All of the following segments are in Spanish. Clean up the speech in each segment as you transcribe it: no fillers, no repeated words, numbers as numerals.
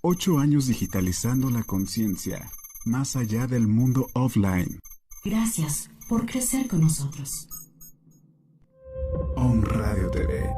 8 años digitalizando la conciencia, más allá del mundo offline. Gracias por crecer con nosotros. Om Radio TV.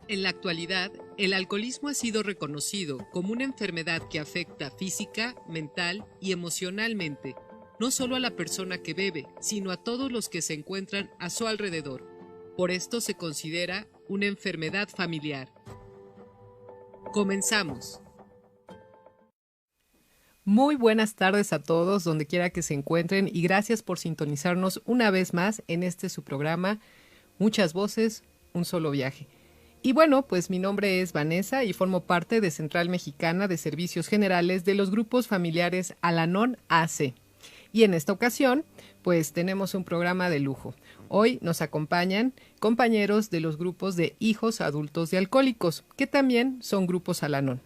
En la actualidad, el alcoholismo ha sido reconocido como una enfermedad que afecta física, mental y emocionalmente, no solo a la persona que bebe, sino a todos los que se encuentran a su alrededor. Por esto se considera una enfermedad familiar. Comenzamos. Muy buenas tardes a todos, donde quiera que se encuentren, y gracias por sintonizarnos una vez más en este su programa, Muchas Voces, Un Solo Viaje. Y bueno, pues mi nombre es Vanessa y formo parte de Central Mexicana de Servicios Generales de los grupos familiares Al-Anon AC. Y en esta ocasión, pues tenemos un programa de lujo. Hoy nos acompañan compañeros de los grupos de hijos adultos de alcohólicos, que también son grupos Al-Anon.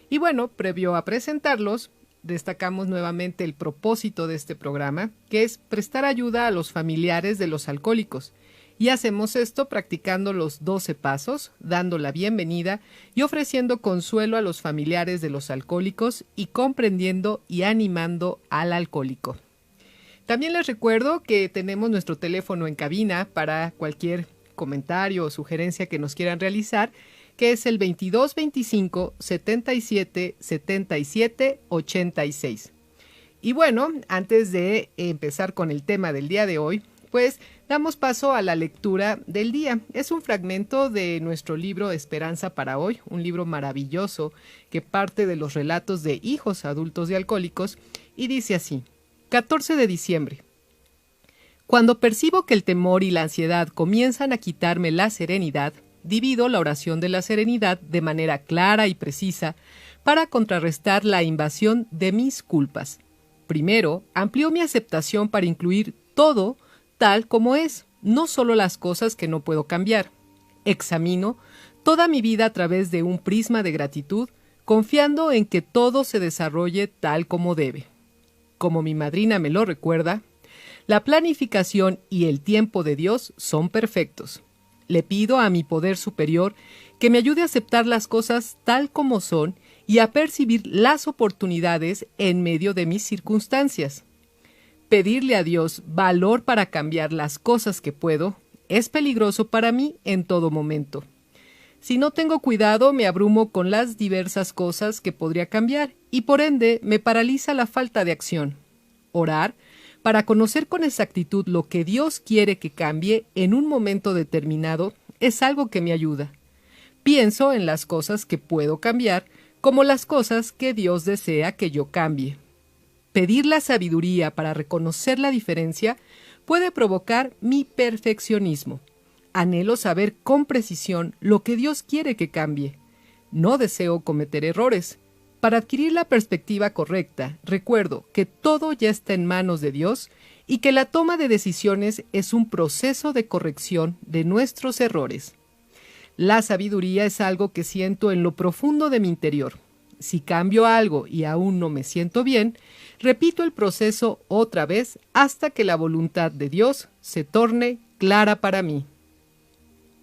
Y bueno, previo a presentarlos, destacamos nuevamente el propósito de este programa, que es prestar ayuda a los familiares de los alcohólicos. Y hacemos esto practicando los 12 pasos, dando la bienvenida y ofreciendo consuelo a los familiares de los alcohólicos y comprendiendo y animando al alcohólico. También les recuerdo que tenemos nuestro teléfono en cabina para cualquier comentario o sugerencia que nos quieran realizar, que es el 2225 77 77 86. Y bueno, antes de empezar con el tema del día de hoy, pues damos paso a la lectura del día. Es un fragmento de nuestro libro Esperanza para Hoy, un libro maravilloso que parte de los relatos de hijos adultos de alcohólicos y dice así: 14 de diciembre. Cuando percibo que el temor y la ansiedad comienzan a quitarme la serenidad, divido la oración de la serenidad de manera clara y precisa para contrarrestar la invasión de mis culpas. Primero, amplío mi aceptación para incluir todo tal como es, no solo las cosas que no puedo cambiar. Examino toda mi vida a través de un prisma de gratitud, confiando en que todo se desarrolle tal como debe. Como mi madrina me lo recuerda, la planificación y el tiempo de Dios son perfectos. Le pido a mi poder superior que me ayude a aceptar las cosas tal como son y a percibir las oportunidades en medio de mis circunstancias. Pedirle a Dios valor para cambiar las cosas que puedo es peligroso para mí en todo momento. Si no tengo cuidado, me abrumo con las diversas cosas que podría cambiar y por ende me paraliza la falta de acción. Orar para conocer con exactitud lo que Dios quiere que cambie en un momento determinado es algo que me ayuda. Pienso en las cosas que puedo cambiar como las cosas que Dios desea que yo cambie. Pedir la sabiduría para reconocer la diferencia puede provocar mi perfeccionismo. Anhelo saber con precisión lo que Dios quiere que cambie. No deseo cometer errores. Para adquirir la perspectiva correcta, recuerdo que todo ya está en manos de Dios y que la toma de decisiones es un proceso de corrección de nuestros errores. La sabiduría es algo que siento en lo profundo de mi interior. Si cambio algo y aún no me siento bien, repito el proceso otra vez hasta que la voluntad de Dios se torne clara para mí.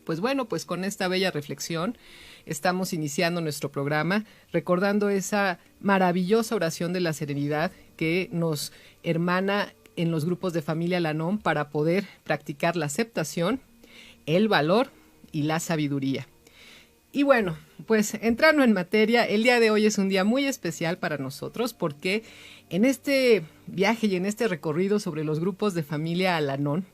Pues bueno, pues con esta bella reflexión estamos iniciando nuestro programa, recordando esa maravillosa oración de la serenidad que nos hermana en los grupos de familia Al-Anon para poder practicar la aceptación, el valor y la sabiduría. Y bueno, pues entrando en materia, el día de hoy es un día muy especial para nosotros porque en este viaje y en este recorrido sobre los grupos de familia Al-Anon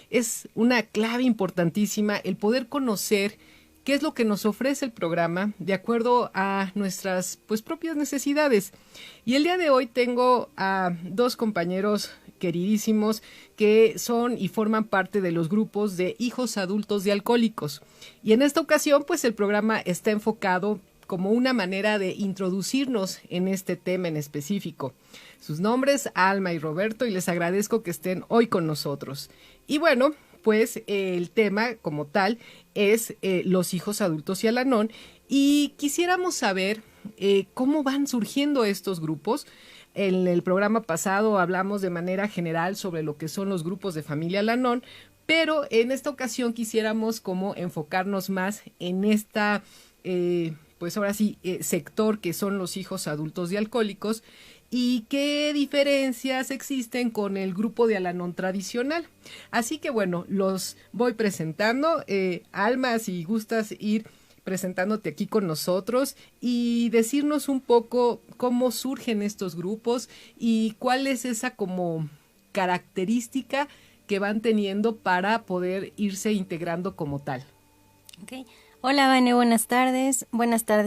es una clave importantísima el poder conocer qué es lo que nos ofrece el programa de acuerdo a nuestras propias necesidades. Y el día de hoy tengo a dos compañeros queridísimos que son y forman parte de los grupos de hijos adultos de alcohólicos. Y en esta ocasión, pues el programa está enfocado como una manera de introducirnos en este tema en específico. Sus nombres, Alma y Roberto, y les agradezco que estén hoy con nosotros. Y bueno, pues el tema como tal es los hijos adultos y Al-Anon, y quisiéramos saber cómo van surgiendo estos grupos. En el programa pasado hablamos de manera general sobre lo que son los grupos de familia Al-Anon, Pero en esta ocasión quisiéramos como enfocarnos más en esta, pues ahora sí, sector que son los hijos adultos de alcohólicos y qué diferencias existen con el grupo de Al-Anon tradicional. Así que bueno, los voy presentando. Alma, si gustas ir presentándote aquí con nosotros y decirnos un poco cómo surgen estos grupos y cuál es esa como característica que van teniendo para poder irse integrando como tal. Okay. Hola, Vane, buenas tardes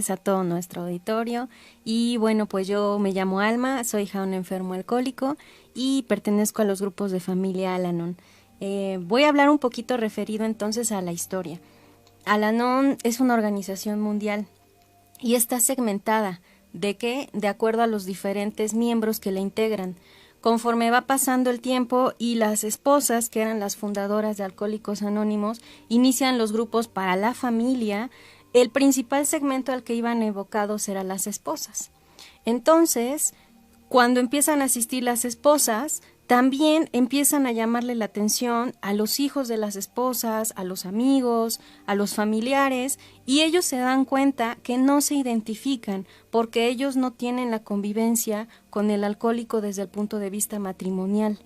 a todo nuestro auditorio. Y bueno, pues yo me llamo Alma, soy hija de un enfermo alcohólico y pertenezco a los grupos de familia Al-Anon. Voy a hablar un poquito referido entonces a la historia. Al-Anon es una organización mundial y está segmentada. ¿De qué? De acuerdo a los diferentes miembros que la integran. Conforme va pasando el tiempo y las esposas, que eran las fundadoras de Alcohólicos Anónimos, inician los grupos para la familia, el principal segmento al que iban evocados eran las esposas. Entonces, cuando empiezan a asistir las esposas, también empiezan a llamarle la atención a los hijos de las esposas, a los amigos, a los familiares, y ellos se dan cuenta que no se identifican porque ellos no tienen la convivencia con el alcohólico desde el punto de vista matrimonial.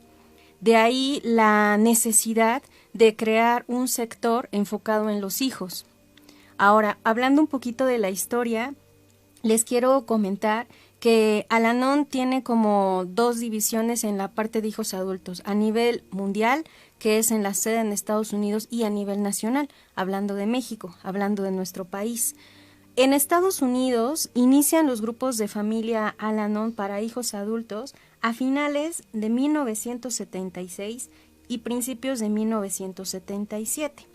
De ahí la necesidad de crear un sector enfocado en los hijos. Ahora, hablando un poquito de la historia, les quiero comentar que Al-Anon tiene como dos divisiones en la parte de hijos adultos, a nivel mundial, que es en la sede en Estados Unidos, y a nivel nacional, hablando de México, hablando de nuestro país. En Estados Unidos inician los grupos de familia Al-Anon para hijos adultos a finales de 1976 y principios de 1977.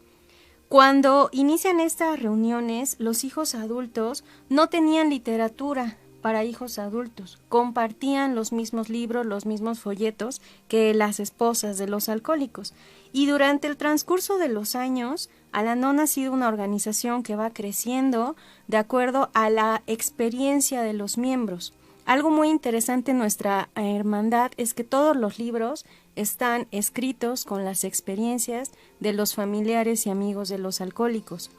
Cuando inician estas reuniones, los hijos adultos no tenían literatura para hijos adultos, compartían los mismos libros, los mismos folletos que las esposas de los alcohólicos. Y durante el transcurso de los años, Al-Anon ha sido una organización que va creciendo de acuerdo a la experiencia de los miembros. Algo muy interesante en nuestra hermandad es que todos los libros están escritos con las experiencias de los familiares y amigos de los alcohólicos.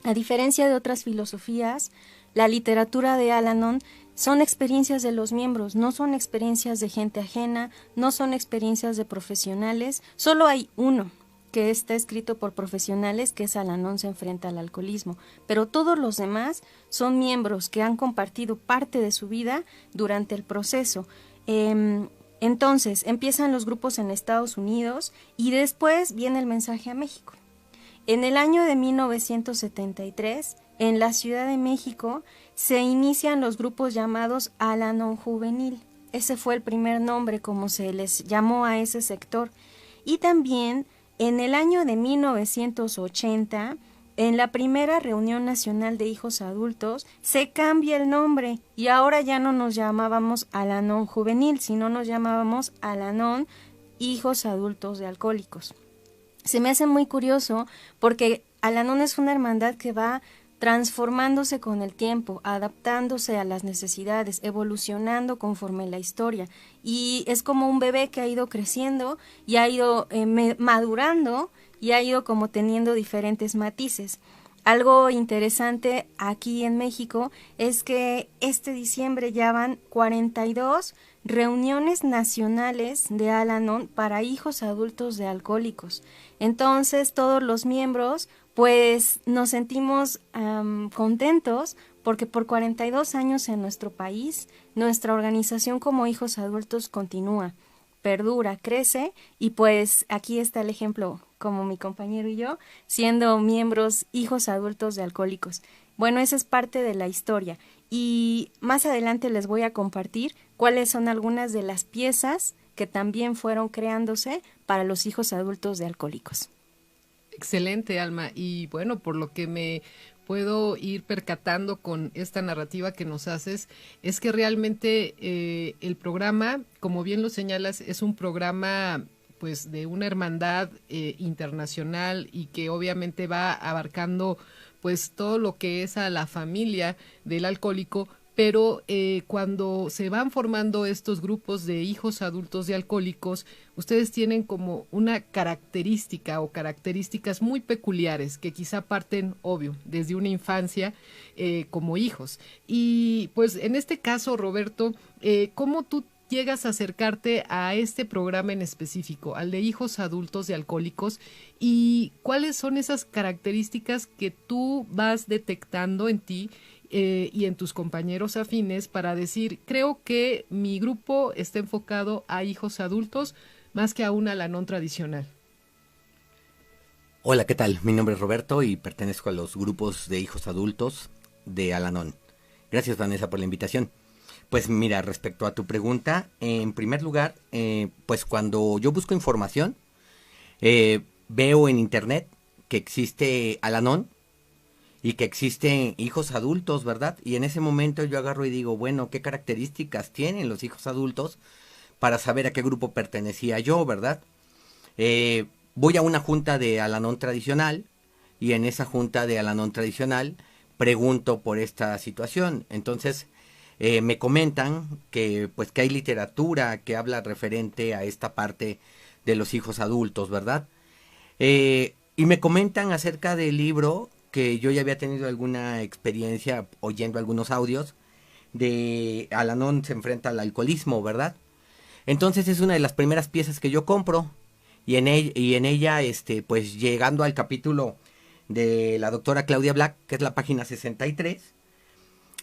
A diferencia de otras filosofías, la literatura de Al-Anon son experiencias de los miembros, no son experiencias de gente ajena, no son experiencias de profesionales. Solo hay uno que está escrito por profesionales, que es Al-Anon se enfrenta al alcoholismo, pero todos los demás son miembros que han compartido parte de su vida durante el proceso. Entonces, empiezan los grupos en Estados Unidos y después viene el mensaje a México. En el año de 1973, en la Ciudad de México, se inician los grupos llamados Al-Anon Juvenil. Ese fue el primer nombre como se les llamó a ese sector. Y también en el año de 1980, en la primera reunión nacional de hijos adultos, se cambia el nombre y ahora ya no nos llamábamos Al-Anon Juvenil, sino nos llamábamos Al-Anon Hijos Adultos de Alcohólicos. Se me hace muy curioso porque Al-Anon es una hermandad que va transformándose con el tiempo, adaptándose a las necesidades, evolucionando conforme la historia. Y es como un bebé que ha ido creciendo y ha ido madurando y ha ido como teniendo diferentes matices. Algo interesante aquí en México es que este diciembre ya van 42 reuniones nacionales de Al-Anon para hijos adultos de alcohólicos. Entonces todos los miembros pues nos sentimos contentos porque por 42 años en nuestro país nuestra organización como hijos adultos continúa, perdura, crece y pues aquí está el ejemplo como mi compañero y yo siendo miembros hijos adultos de alcohólicos. Bueno, esa es parte de la historia y más adelante les voy a compartir cuáles son algunas de las piezas que también fueron creándose para los hijos adultos de alcohólicos. Excelente, Alma. Y bueno, por lo que me puedo ir percatando con esta narrativa que nos haces, es que realmente el programa, como bien lo señalas, es un programa pues de una hermandad internacional y que obviamente va abarcando pues todo lo que es a la familia del alcohólico, pero cuando se van formando estos grupos de hijos adultos de alcohólicos, ustedes tienen como una característica o características muy peculiares que quizá parten, obvio, desde una infancia como hijos. Y pues en este caso, Roberto, ¿cómo tú llegas a acercarte a este programa en específico, al de hijos adultos de alcohólicos, y cuáles son esas características que tú vas detectando en ti y en tus compañeros afines para decir, creo que mi grupo está enfocado a hijos adultos más que a un Al-Anon tradicional? Hola, ¿qué tal? Mi nombre es Roberto y pertenezco a los grupos de hijos adultos de Al-Anon. Gracias, Vanessa, por la invitación. Pues mira, respecto a tu pregunta, en primer lugar, pues cuando yo busco información, veo en internet que existe Al-Anon y que existen hijos adultos, ¿verdad? Y en ese momento yo agarro y digo, bueno, ¿qué características tienen los hijos adultos para saber a qué grupo pertenecía yo, ¿verdad? Voy a una junta de Al-Anon tradicional y en esa junta de Al-Anon tradicional pregunto por esta situación. Entonces me comentan que pues que hay literatura que habla referente a esta parte de los hijos adultos, ¿verdad? Y me comentan acerca del libro que yo ya había tenido alguna experiencia oyendo algunos audios de Al-Anon se enfrenta al alcoholismo, ¿verdad? Entonces es una de las primeras piezas que yo compro y en ella pues llegando al capítulo de la doctora Claudia Black, que es la página 63,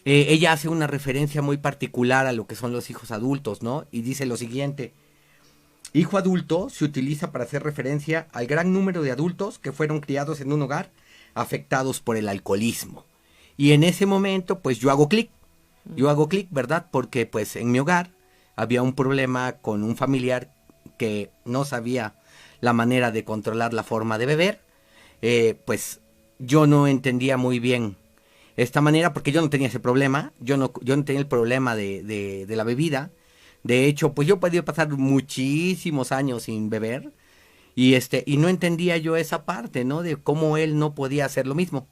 ella hace una referencia muy particular a lo que son los hijos adultos, ¿no? Y dice lo siguiente: hijo adulto se utiliza para hacer referencia al gran número de adultos que fueron criados en un hogar afectados por el alcoholismo. Y en ese momento, pues yo hago clic, ¿verdad? Porque pues en mi hogar había un problema con un familiar que no sabía la manera de controlar la forma de beber. Pues yo no entendía muy bien esta manera porque yo no tenía ese problema, yo no tenía el problema de la bebida. De hecho, pues yo podía pasar muchísimos años sin beber y no entendía yo esa parte, ¿no? De cómo él no podía hacer lo mismo.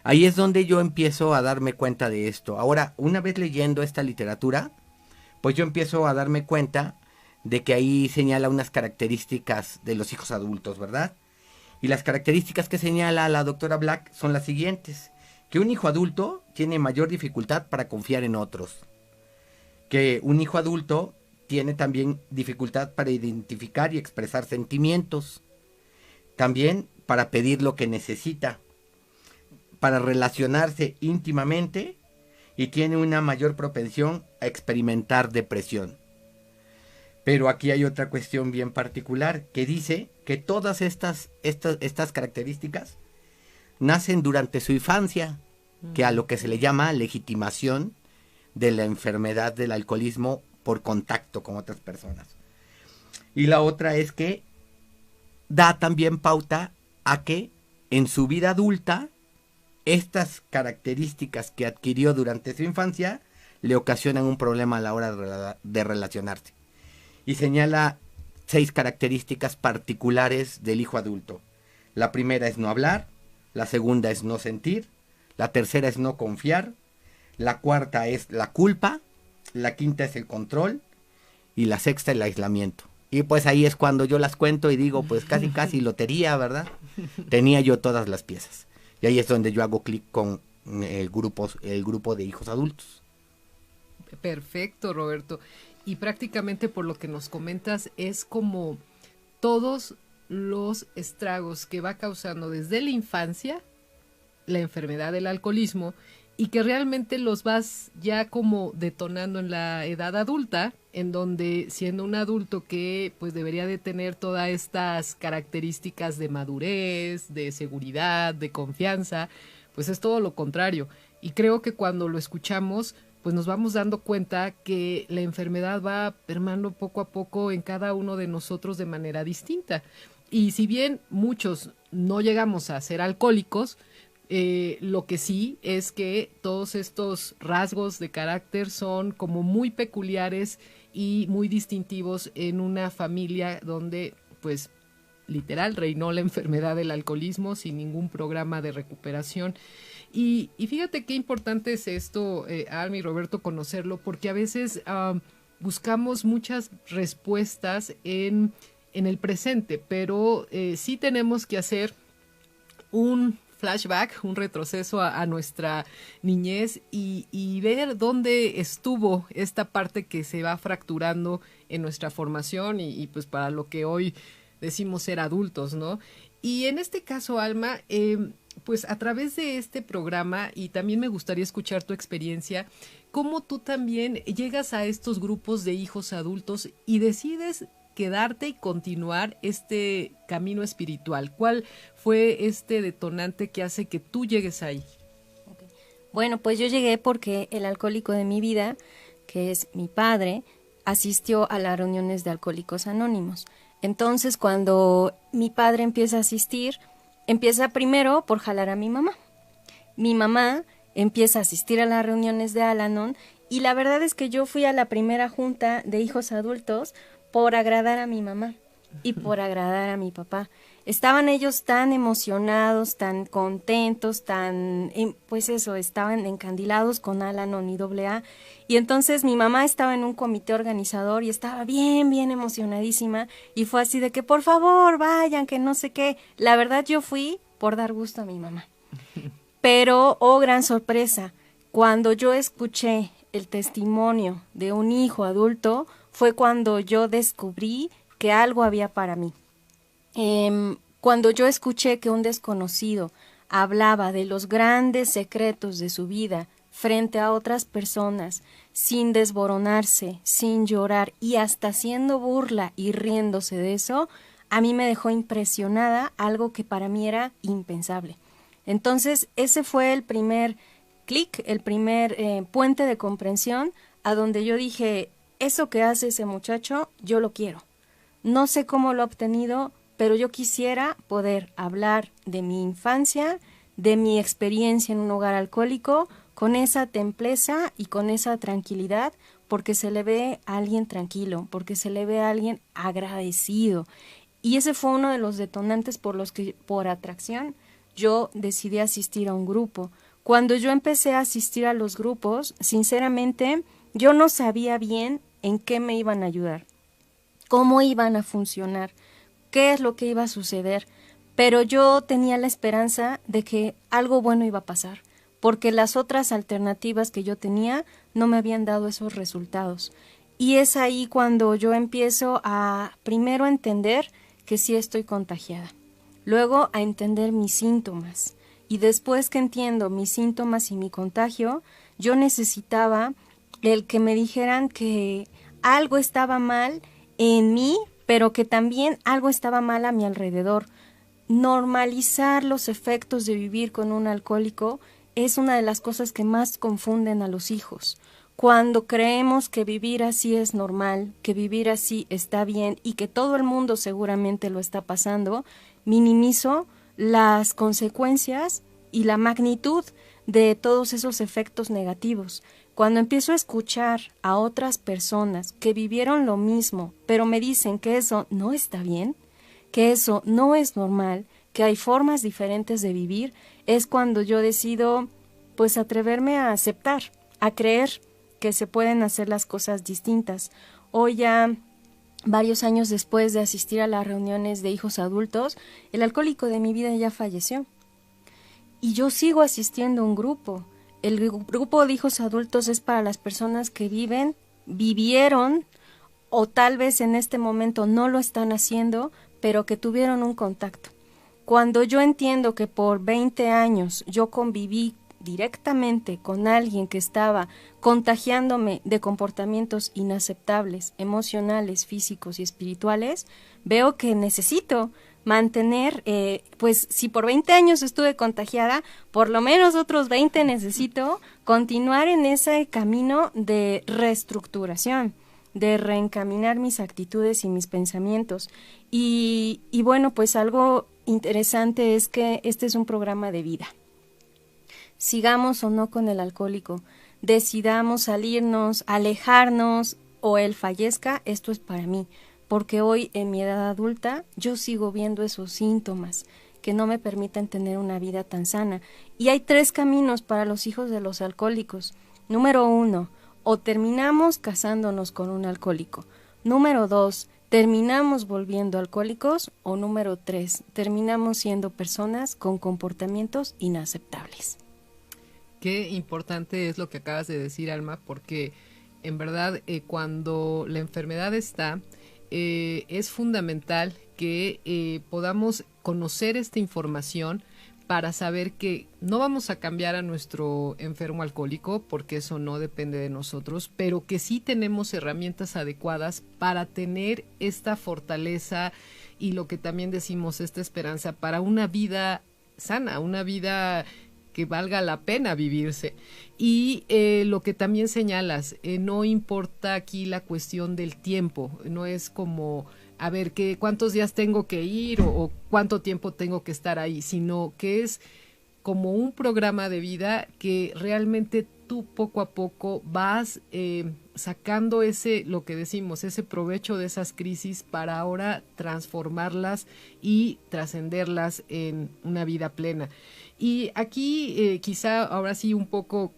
Ahí es donde yo empiezo a darme cuenta de esto. Ahora, una vez leyendo esta literatura, pues yo empiezo a darme cuenta de que ahí señala unas características de los hijos adultos, ¿verdad? Y las características que señala la doctora Black son las siguientes: que un hijo adulto tiene mayor dificultad para confiar en otros, que un hijo adulto tiene también dificultad para identificar y expresar sentimientos, también para pedir lo que necesita, para relacionarse íntimamente y tiene una mayor propensión a experimentar depresión. Pero aquí hay otra cuestión bien particular que dice que todas estas características nacen durante su infancia, que a lo que se le llama legitimación de la enfermedad del alcoholismo por contacto con otras personas. Y la otra es que da también pauta a que en su vida adulta estas características que adquirió durante su infancia le ocasionan un problema a la hora de relacionarse. Y señala 6 características particulares del hijo adulto. La primera es no hablar, la segunda es no sentir, la tercera es no confiar, la cuarta es la culpa, la quinta es el control y la sexta el aislamiento. Y pues ahí es cuando yo las cuento y digo, pues casi lotería, ¿verdad? Tenía yo todas las piezas. Y ahí es donde yo hago clic con el grupo de hijos adultos. Perfecto, Roberto. Y prácticamente por lo que nos comentas es como todos los estragos que va causando desde la infancia la enfermedad del alcoholismo y que realmente los vas ya como detonando en la edad adulta, en donde siendo un adulto que pues debería de tener todas estas características de madurez, de seguridad, de confianza, pues es todo lo contrario. Y creo que cuando lo escuchamos, pues nos vamos dando cuenta que la enfermedad va permeando poco a poco en cada uno de nosotros de manera distinta. Y si bien muchos no llegamos a ser alcohólicos, lo que sí es que todos estos rasgos de carácter son como muy peculiares y muy distintivos en una familia donde, pues, literal, reinó la enfermedad del alcoholismo sin ningún programa de recuperación. Y fíjate qué importante es esto, Alma y Roberto, conocerlo, porque a veces buscamos muchas respuestas en el presente, pero sí tenemos que hacer un flashback, un retroceso a nuestra niñez y ver dónde estuvo esta parte que se va fracturando en nuestra formación y pues para lo que hoy decimos ser adultos, ¿no? Y en este caso, Alma, pues a través de este programa, y también me gustaría escuchar tu experiencia, cómo tú también llegas a estos grupos de hijos adultos y decides quedarte y continuar este camino espiritual. ¿Cuál fue este detonante que hace que tú llegues ahí? Okay. Bueno, pues yo llegué porque el alcohólico de mi vida, que es mi padre, asistió a las reuniones de Alcohólicos Anónimos. Entonces, cuando mi padre empieza a asistir, empieza primero por jalar a mi mamá. Mi mamá empieza a asistir a las reuniones de Al-Anon y la verdad es que yo fui a la primera junta de hijos adultos por agradar a mi mamá y por agradar a mi papá. Estaban ellos tan emocionados, tan contentos, pues eso, estaban encandilados con Al-Anon y AA. Y entonces mi mamá estaba en un comité organizador y estaba bien emocionadísima y fue así de que por favor vayan, que no sé qué. La verdad yo fui por dar gusto a mi mamá. Pero, oh gran sorpresa, cuando yo escuché el testimonio de un hijo adulto, fue cuando yo descubrí que algo había para mí. Cuando yo escuché que un desconocido hablaba de los grandes secretos de su vida frente a otras personas, sin desboronarse, sin llorar y hasta haciendo burla y riéndose de eso, a mí me dejó impresionada, algo que para mí era impensable. Entonces, ese fue el primer clic, el primer puente de comprensión a donde yo dije, eso que hace ese muchacho, yo lo quiero. No sé cómo lo he obtenido, pero yo quisiera poder hablar de mi infancia, de mi experiencia en un hogar alcohólico, con esa templeza y con esa tranquilidad, porque se le ve a alguien tranquilo, porque se le ve a alguien agradecido. Y ese fue uno de los detonantes por los que, por atracción, yo decidí asistir a un grupo. Cuando yo empecé a asistir a los grupos, sinceramente, yo no sabía bien en qué me iban a ayudar, cómo iban a funcionar, qué es lo que iba a suceder, pero yo tenía la esperanza de que algo bueno iba a pasar, porque las otras alternativas que yo tenía no me habían dado esos resultados. Y es ahí cuando yo empiezo a primero entender que sí estoy contagiada, luego a entender mis síntomas, y después que entiendo mis síntomas y mi contagio, yo necesitaba el que me dijeran que algo estaba mal en mí, pero que también algo estaba mal a mi alrededor. Normalizar los efectos de vivir con un alcohólico es una de las cosas que más confunden a los hijos. Cuando creemos que vivir así es normal, que vivir así está bien y que todo el mundo seguramente lo está pasando, minimizo las consecuencias y la magnitud de todos esos efectos negativos. Cuando empiezo a escuchar a otras personas que vivieron lo mismo, pero me dicen que eso no está bien, que eso no es normal, que hay formas diferentes de vivir, es cuando yo decido, pues, atreverme a aceptar, a creer que se pueden hacer las cosas distintas. Hoy ya, varios años después de asistir a las reuniones de hijos adultos, el alcohólico de mi vida ya falleció. Y yo sigo asistiendo a un grupo. El grupo de hijos adultos es para las personas que vivieron, o tal vez en este momento no lo están haciendo, pero que tuvieron un contacto. Cuando yo entiendo que por 20 años yo conviví directamente con alguien que estaba contagiándome de comportamientos inaceptables, emocionales, físicos y espirituales, veo que necesito mantener, pues si por 20 años estuve contagiada, por lo menos otros 20 necesito continuar en ese camino de reestructuración, de reencaminar mis actitudes y mis pensamientos. Y bueno, pues algo interesante es que este es un programa de vida. Sigamos o no con el alcohólico, decidamos salirnos, alejarnos o él fallezca, esto es para mí. Porque hoy en mi edad adulta yo sigo viendo esos síntomas que no me permiten tener una vida tan sana. Y hay 3 caminos para los hijos de los alcohólicos. Número 1, o terminamos casándonos con un alcohólico. Número 2, terminamos volviendo alcohólicos. O número 3, terminamos siendo personas con comportamientos inaceptables. Qué importante es lo que acabas de decir, Alma, porque en verdad cuando la enfermedad está, es fundamental que podamos conocer esta información para saber que no vamos a cambiar a nuestro enfermo alcohólico, porque eso no depende de nosotros, pero que sí tenemos herramientas adecuadas para tener esta fortaleza y lo que también decimos, esta esperanza para una vida sana, una vida que valga la pena vivirse. Y lo que también señalas, no importa aquí la cuestión del tiempo, no es como a ver cuántos días tengo que ir o cuánto tiempo tengo que estar ahí, sino que es como un programa de vida que realmente tú poco a poco vas sacando lo que decimos, ese provecho de esas crisis para ahora transformarlas y trascenderlas en una vida plena. Y aquí quizá ahora sí un poco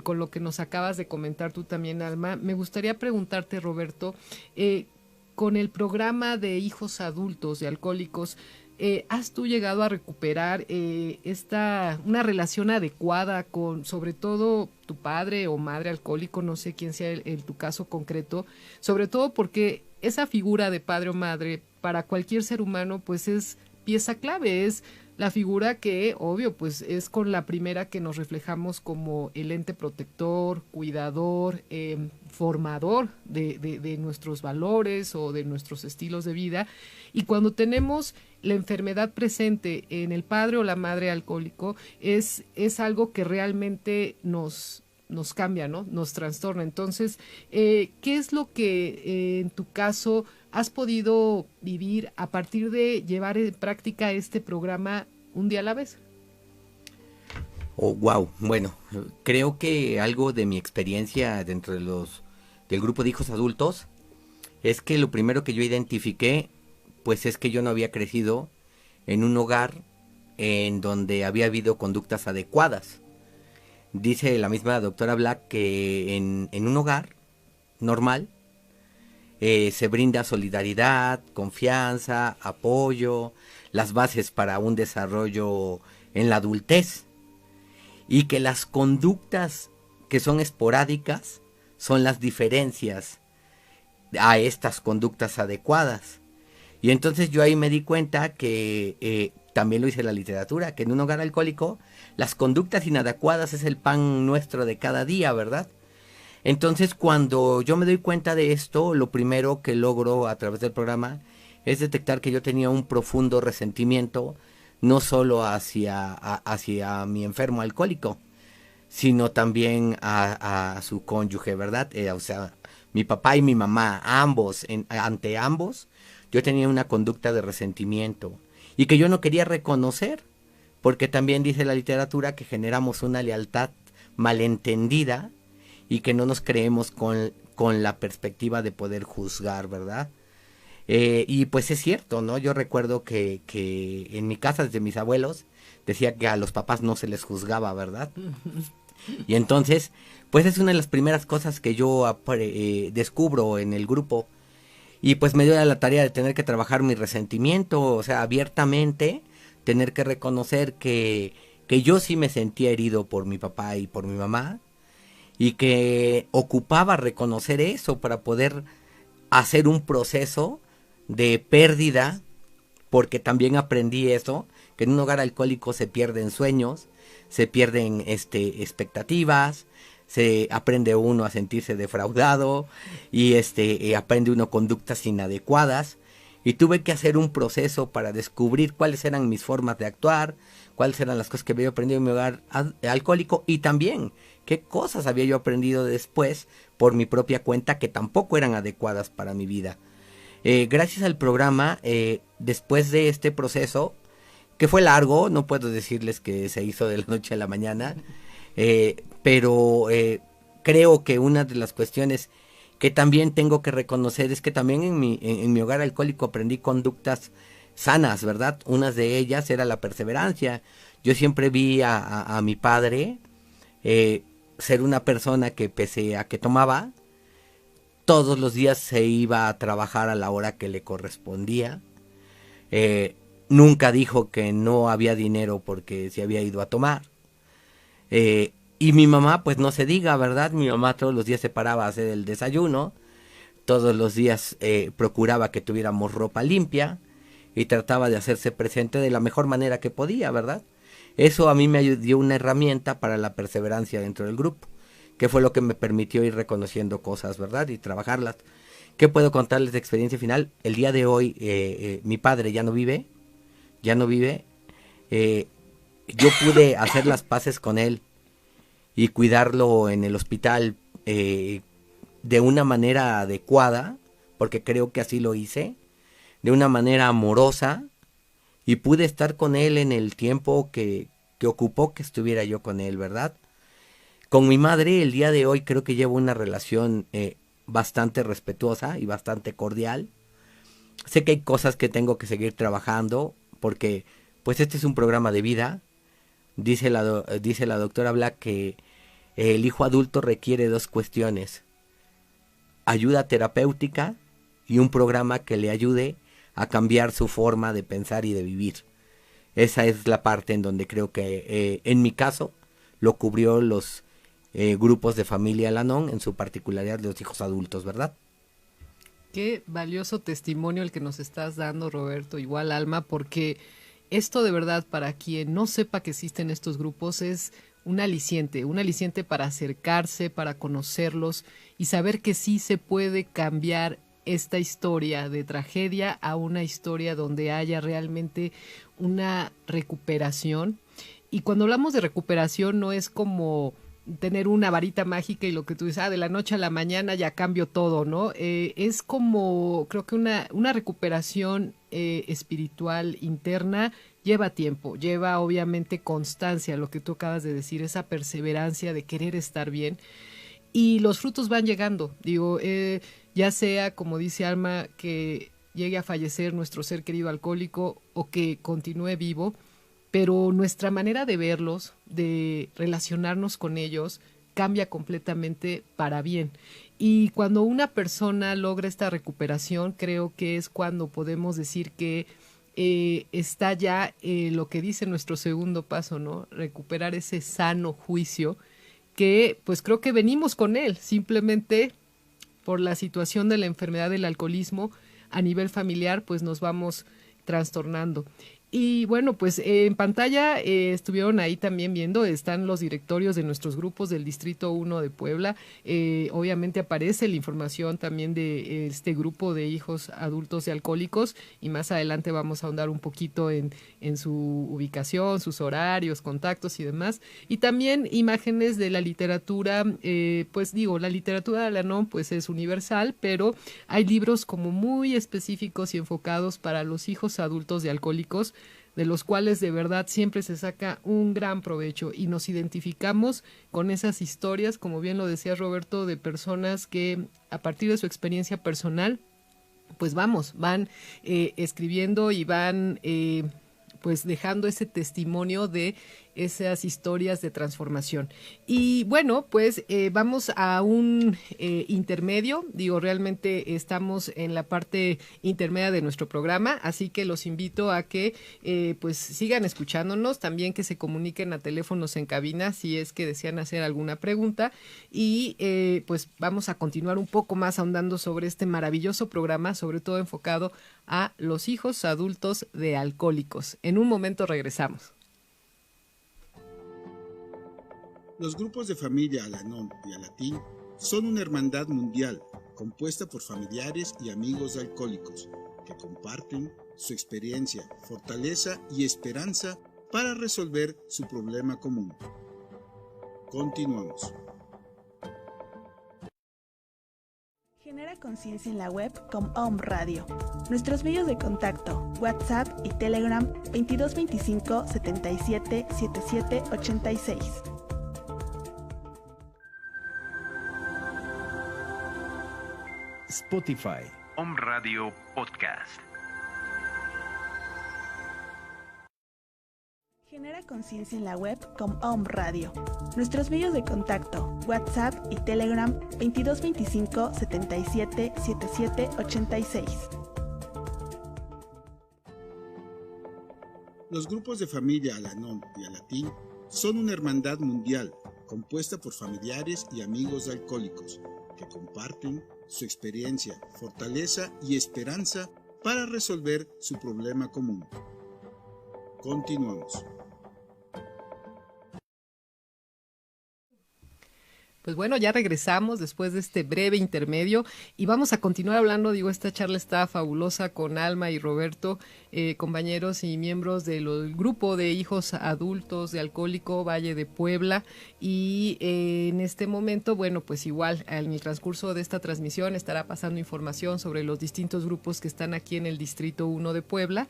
con lo que nos acabas de comentar tú también, Alma, me gustaría preguntarte, Roberto, con el programa de hijos adultos de alcohólicos, ¿has tú llegado a recuperar una relación adecuada con, sobre todo, tu padre o madre alcohólico? No sé quién sea en tu caso concreto, sobre todo porque esa figura de padre o madre para cualquier ser humano pues es pieza clave, es la figura que, obvio, pues es con la primera que nos reflejamos como el ente protector, cuidador, formador de nuestros valores o de nuestros estilos de vida. Y cuando tenemos la enfermedad presente en el padre o la madre alcohólico, es algo que realmente nos cambia, ¿no? Nos trastorna. Entonces, ¿qué es lo que en tu caso has podido vivir a partir de llevar en práctica este programa un día a la vez? Oh, wow. Bueno, creo que algo de mi experiencia dentro del grupo de hijos adultos es que lo primero que yo identifiqué, pues es que yo no había crecido en un hogar en donde había habido conductas adecuadas. Dice la misma doctora Black que en un hogar normal se brinda solidaridad, confianza, apoyo, las bases para un desarrollo en la adultez, y que las conductas que son esporádicas son las diferencias a estas conductas adecuadas. Y entonces yo ahí me di cuenta que también lo dice la literatura, que en un hogar alcohólico las conductas inadecuadas es el pan nuestro de cada día, ¿verdad? Entonces cuando yo me doy cuenta de esto, lo primero que logro a través del programa es detectar que yo tenía un profundo resentimiento, no solo hacia mi enfermo alcohólico, sino también a su cónyuge, ¿verdad? O sea, mi papá y mi mamá, ante ambos, yo tenía una conducta de resentimiento y que yo no quería reconocer, porque también dice la literatura que generamos una lealtad malentendida y que no nos creemos con la perspectiva de poder juzgar, ¿verdad? Y pues es cierto, ¿no? Yo recuerdo que en mi casa, desde mis abuelos, decía que a los papás no se les juzgaba, ¿verdad? Y entonces, pues es una de las primeras cosas que yo descubro en el grupo. Y pues me dio la tarea de tener que trabajar mi resentimiento, o sea, abiertamente, tener que reconocer que yo sí me sentía herido por mi papá y por mi mamá, y que ocupaba reconocer eso para poder hacer un proceso de pérdida, porque también aprendí eso, que en un hogar alcohólico se pierden sueños, se pierden expectativas, se aprende uno a sentirse defraudado y aprende uno conductas inadecuadas, y tuve que hacer un proceso para descubrir cuáles eran mis formas de actuar, cuáles eran las cosas que había aprendido en mi hogar alcohólico, y también qué cosas había yo aprendido después por mi propia cuenta que tampoco eran adecuadas para mi vida. Gracias al programa, después de este proceso, que fue largo, no puedo decirles que se hizo de la noche a la mañana, pero creo que una de las cuestiones que también tengo que reconocer es que también en mi hogar alcohólico aprendí conductas sanas, ¿verdad? Una de ellas era la perseverancia. Yo siempre vi a mi padre ser una persona que pese a que tomaba, todos los días se iba a trabajar a la hora que le correspondía. Nunca dijo que no había dinero porque se había ido a tomar. Y mi mamá, pues no se diga, ¿verdad? Mi mamá todos los días se paraba a hacer el desayuno, todos los días procuraba que tuviéramos ropa limpia y trataba de hacerse presente de la mejor manera que podía, ¿verdad? Eso a mí me dio una herramienta para la perseverancia dentro del grupo, que fue lo que me permitió ir reconociendo cosas, ¿verdad? Y trabajarlas. ¿Qué puedo contarles de experiencia final? El día de hoy mi padre ya no vive. Yo pude hacer las paces con él y cuidarlo en el hospital de una manera adecuada, porque creo que así lo hice, de una manera amorosa, y pude estar con él en el tiempo que ocupó que estuviera yo con él, ¿verdad? Con mi madre el día de hoy creo que llevo una relación bastante respetuosa y bastante cordial. Sé que hay cosas que tengo que seguir trabajando, porque pues este es un programa de vida. Dice la doctora Black que el hijo adulto requiere 2 cuestiones: ayuda terapéutica y un programa que le ayude a cambiar su forma de pensar y de vivir. Esa es la parte en donde creo que en mi caso lo cubrió los grupos de familia Al-Anon, en su particularidad de los hijos adultos, ¿verdad? Qué valioso testimonio el que nos estás dando, Roberto, igual Alma, porque esto de verdad, para quien no sepa que existen estos grupos, es un aliciente para acercarse, para conocerlos y saber que sí se puede cambiar esta historia de tragedia a una historia donde haya realmente una recuperación. Y cuando hablamos de recuperación no es como tener una varita mágica y lo que tú dices, de la noche a la mañana ya cambio todo, ¿no? Es como, creo que una recuperación espiritual interna lleva tiempo, lleva obviamente constancia, lo que tú acabas de decir, esa perseverancia de querer estar bien, y los frutos van llegando, digo, ya sea, como dice Alma, que llegue a fallecer nuestro ser querido alcohólico o que continúe vivo, pero nuestra manera de verlos, de relacionarnos con ellos, cambia completamente para bien. Y cuando una persona logra esta recuperación, creo que es cuando podemos decir que está ya lo que dice nuestro segundo paso, ¿no? Recuperar ese sano juicio que pues creo que venimos con él, simplemente por la situación de la enfermedad del alcoholismo a nivel familiar, pues nos vamos trastornando. Y bueno, pues en pantalla estuvieron ahí también viendo, están los directorios de nuestros grupos del Distrito 1 de Puebla. Obviamente aparece la información también de este grupo de hijos adultos de alcohólicos, y más adelante vamos a ahondar un poquito en su ubicación, sus horarios, contactos y demás. Y también imágenes de la literatura, pues digo, la literatura de Al-Anon pues es universal, pero hay libros como muy específicos y enfocados para los hijos adultos de alcohólicos, de los cuales de verdad siempre se saca un gran provecho y nos identificamos con esas historias, como bien lo decía Roberto, de personas que a partir de su experiencia personal, pues van escribiendo y van pues dejando ese testimonio de esas historias de transformación. Y bueno, pues vamos a un intermedio, digo, realmente estamos en la parte intermedia de nuestro programa, así que los invito a que pues sigan escuchándonos, también que se comuniquen a teléfonos en cabina si es que desean hacer alguna pregunta, y pues vamos a continuar un poco más ahondando sobre este maravilloso programa, sobre todo enfocado a los hijos adultos de alcohólicos. En un momento regresamos. Los grupos de familia Al-Anon y Alatín son una hermandad mundial compuesta por familiares y amigos de alcohólicos que comparten su experiencia, fortaleza y esperanza para resolver su problema común. Continuamos. Genera conciencia en la web con Om Radio. Nuestros medios de contacto: WhatsApp y Telegram 2225 77 77 86. Spotify. Om Radio Podcast. Genera conciencia en la web como Om Radio. Nuestros medios de contacto, WhatsApp y Telegram 2225 77 77 86. Los grupos de familia Al-Anon y Al-Atin son una hermandad mundial compuesta por familiares y amigos de alcohólicos que comparten su experiencia, fortaleza y esperanza para resolver su problema común. Continuamos. Pues bueno, ya regresamos después de este breve intermedio y vamos a continuar hablando. Esta charla está fabulosa con Alma y Roberto, compañeros y miembros del grupo de hijos adultos de Alcohólico Valle de Puebla. Y en este momento, bueno, pues igual en el transcurso de esta transmisión estará pasando información sobre los distintos grupos que están aquí en el Distrito 1 de Puebla.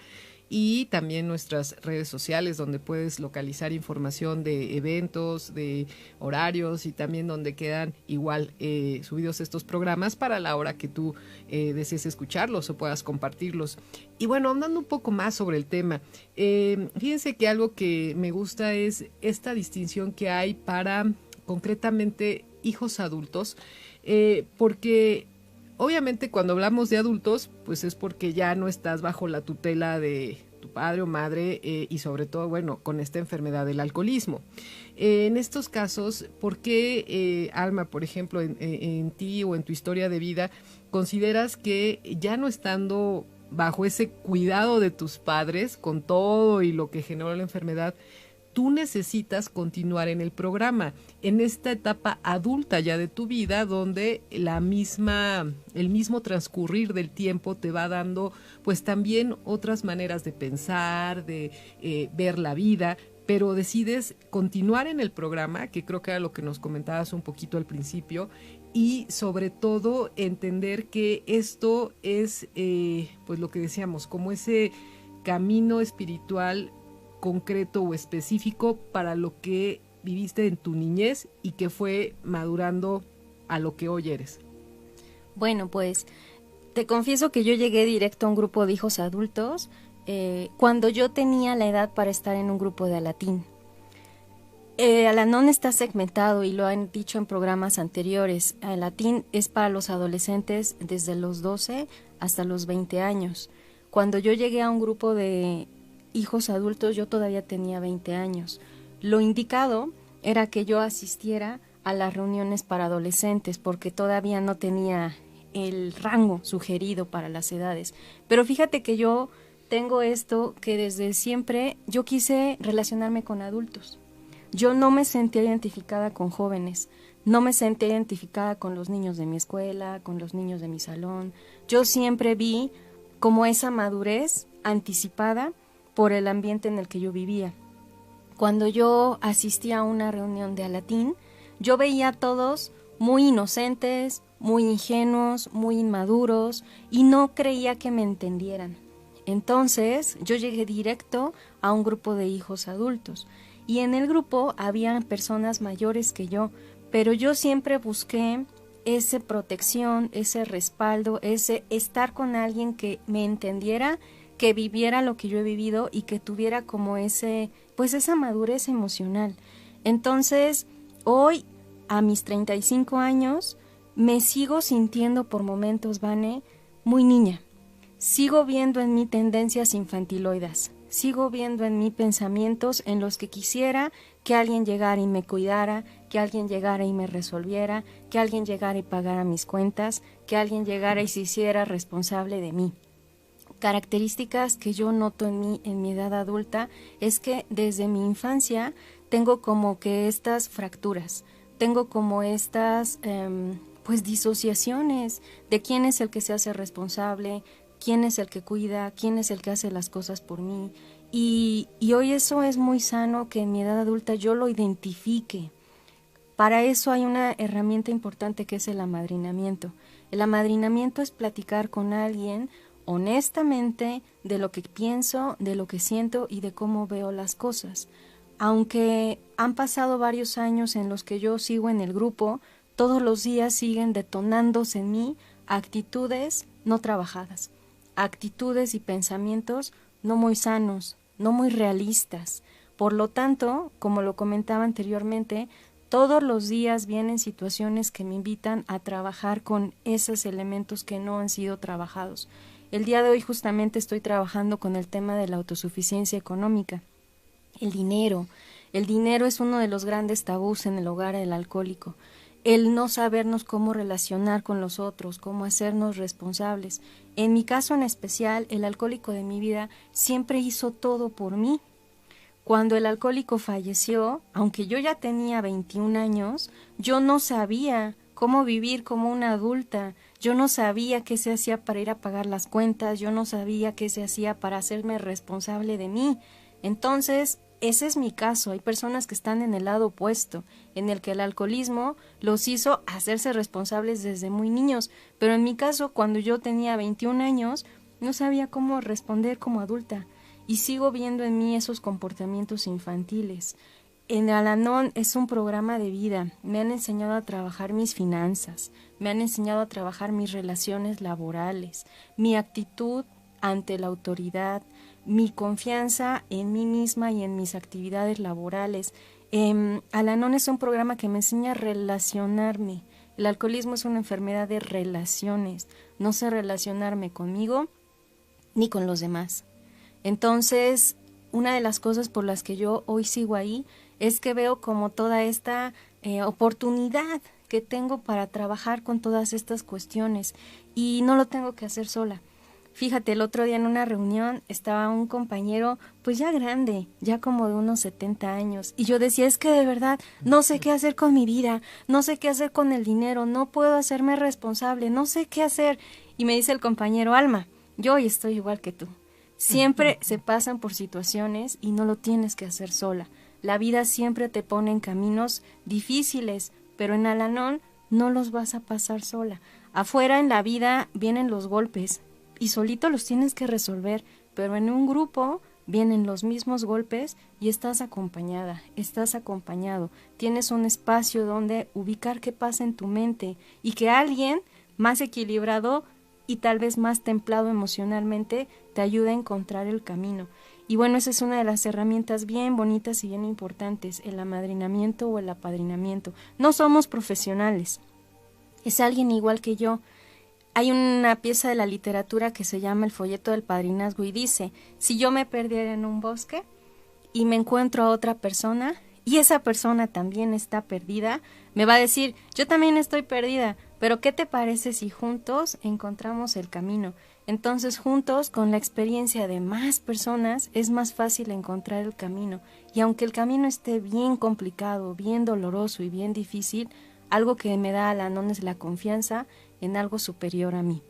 Y también nuestras redes sociales donde puedes localizar información de eventos, de horarios y también donde quedan igual subidos estos programas para la hora que tú desees escucharlos o puedas compartirlos. Y bueno, hablando un poco más sobre el tema, fíjense que algo que me gusta es esta distinción que hay para concretamente hijos adultos, porque obviamente cuando hablamos de adultos, pues es porque ya no estás bajo la tutela de tu padre o madre y sobre todo, bueno, con esta enfermedad del alcoholismo. En estos casos, ¿por qué, Alma, por ejemplo, en ti o en tu historia de vida, consideras que ya no estando bajo ese cuidado de tus padres, con todo y lo que generó la enfermedad, tú necesitas continuar en el programa, en esta etapa adulta ya de tu vida, donde el mismo transcurrir del tiempo te va dando pues también otras maneras de pensar, de ver la vida, pero decides continuar en el programa, que creo que era lo que nos comentabas un poquito al principio, y sobre todo entender que esto es pues lo que decíamos, como ese camino espiritual concreto o específico para lo que viviste en tu niñez y que fue madurando a lo que hoy eres. Bueno, pues te confieso que yo llegué directo a un grupo de hijos adultos cuando yo tenía la edad para estar en un grupo de Al-Atin. Al-Anon está segmentado y lo han dicho en programas anteriores. Al-Atin es para los adolescentes desde los 12 hasta los 20 años. Cuando yo llegué a un grupo de hijos adultos, yo todavía tenía 20 años. Lo indicado era que yo asistiera a las reuniones para adolescentes porque todavía no tenía el rango sugerido para las edades. Pero fíjate que yo tengo esto que desde siempre yo quise relacionarme con adultos. Yo no me sentía identificada con jóvenes, no me sentía identificada con los niños de mi escuela, con los niños de mi salón. Yo siempre vi como esa madurez anticipada por el ambiente en el que yo vivía. Cuando yo asistía a una reunión de Al-Atin, yo veía a todos muy inocentes, muy ingenuos, muy inmaduros y no creía que me entendieran. Entonces yo llegué directo a un grupo de hijos adultos y en el grupo habían personas mayores que yo, pero yo siempre busqué esa protección, ese respaldo, ese estar con alguien que me entendiera, que viviera lo que yo he vivido y que tuviera como esa madurez emocional. Entonces, hoy, a mis 35 años, me sigo sintiendo por momentos, Vane, muy niña. Sigo viendo en mí tendencias infantiloidas. Sigo viendo en mí pensamientos en los que quisiera que alguien llegara y me cuidara, que alguien llegara y me resolviera, que alguien llegara y pagara mis cuentas, que alguien llegara y se hiciera responsable de mí. Características que yo noto en mí en mi edad adulta es que desde mi infancia tengo como que estas fracturas, tengo como estas disociaciones de quién es el que se hace responsable, quién es el que cuida, quién es el que hace las cosas por mí. Y hoy eso es muy sano que en mi edad adulta yo lo identifique. Para eso hay una herramienta importante que es el amadrinamiento. El amadrinamiento es platicar con alguien honestamente de lo que pienso, de lo que siento y de cómo veo las cosas. Aunque han pasado varios años en los que yo sigo en el grupo, todos los días siguen detonándose en mí actitudes no trabajadas, actitudes y pensamientos no muy sanos, no muy realistas, Por lo tanto, como lo comentaba anteriormente, todos los días vienen situaciones que me invitan a trabajar con esos elementos que no han sido trabajados. El día de hoy justamente estoy trabajando con el tema de la autosuficiencia económica. El dinero es uno de los grandes tabús en el hogar del alcohólico. El no sabernos cómo relacionar con los otros, cómo hacernos responsables. En mi caso en especial, el alcohólico de mi vida siempre hizo todo por mí. Cuando el alcohólico falleció, aunque yo ya tenía 21 años, yo no sabía cómo vivir como una adulta, yo no sabía qué se hacía para ir a pagar las cuentas, yo no sabía qué se hacía para hacerme responsable de mí. Entonces, ese es mi caso. Hay personas que están en el lado opuesto, en el que el alcoholismo los hizo hacerse responsables desde muy niños, pero en mi caso, cuando yo tenía 21 años, no sabía cómo responder como adulta. Y sigo viendo en mí esos comportamientos infantiles. En Al-Anon es un programa de vida. Me han enseñado a trabajar mis finanzas, me han enseñado a trabajar mis relaciones laborales, mi actitud ante la autoridad, mi confianza en mí misma y en mis actividades laborales. Al-Anon es un programa que me enseña a relacionarme. El alcoholismo es una enfermedad de relaciones. No sé relacionarme conmigo ni con los demás. Entonces, una de las cosas por las que yo hoy sigo ahí es que veo como toda esta oportunidad que tengo para trabajar con todas estas cuestiones y no lo tengo que hacer sola. Fíjate, el otro día en una reunión estaba un compañero pues ya grande, ya como de unos 70 años, y yo decía, es que de verdad no sé qué hacer con mi vida, no sé qué hacer con el dinero, no puedo hacerme responsable, no sé qué hacer. Y me dice el compañero, Alma, yo hoy estoy igual que tú. Siempre se pasan por situaciones y no lo tienes que hacer sola. La vida siempre te pone en caminos difíciles, pero en Al-Anon no los vas a pasar sola. Afuera en la vida vienen los golpes y solito los tienes que resolver, pero en un grupo vienen los mismos golpes y estás acompañada, estás acompañado. Tienes un espacio donde ubicar qué pasa en tu mente y que alguien más equilibrado y tal vez más templado emocionalmente te ayuda a encontrar el camino. Y bueno, esa es una de las herramientas bien bonitas y bien importantes, el amadrinamiento o el apadrinamiento. No somos profesionales, es alguien igual que yo. Hay una pieza de la literatura que se llama El folleto del padrinazgo y dice, si yo me perdiera en un bosque y me encuentro a otra persona y esa persona también está perdida, me va a decir, yo también estoy perdida, pero ¿qué te parece si juntos encontramos el camino? Entonces juntos, con la experiencia de más personas, es más fácil encontrar el camino. Y aunque el camino esté bien complicado, bien doloroso y bien difícil, algo que me da Al-Anon es la confianza en algo superior a mí.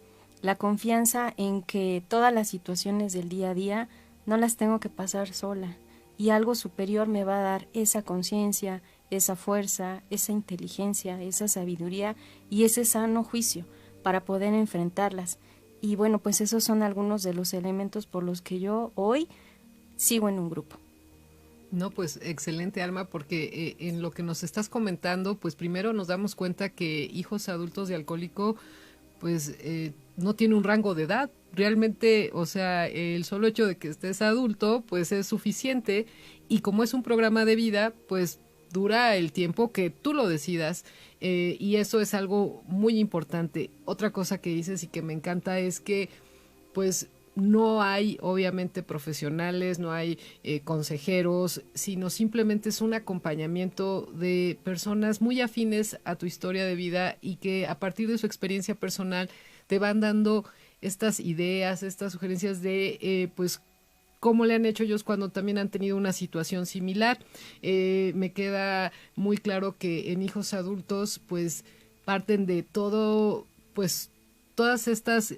La confianza en que todas las situaciones del día a día no las tengo que pasar sola. Y algo superior me va a dar esa conciencia, esa fuerza, esa inteligencia, esa sabiduría y ese sano juicio para poder enfrentarlas. Y bueno, pues esos son algunos de los elementos por los que yo hoy sigo en un grupo. No, pues excelente, Alma, porque en lo que nos estás comentando, pues primero nos damos cuenta que hijos adultos de alcohólico, pues no tiene un rango de edad. Realmente, o sea, el solo hecho de que estés adulto, pues es suficiente. Y como es un programa de vida, pues dura el tiempo que tú lo decidas. Y eso es algo muy importante. Otra cosa que dices y que me encanta es que, pues, no hay obviamente profesionales, no hay consejeros, sino simplemente es un acompañamiento de personas muy afines a tu historia de vida y que a partir de su experiencia personal te van dando estas ideas, estas sugerencias de pues cómo le han hecho ellos cuando también han tenido una situación similar. Me queda muy claro que en hijos adultos pues parten de todo, pues todas estas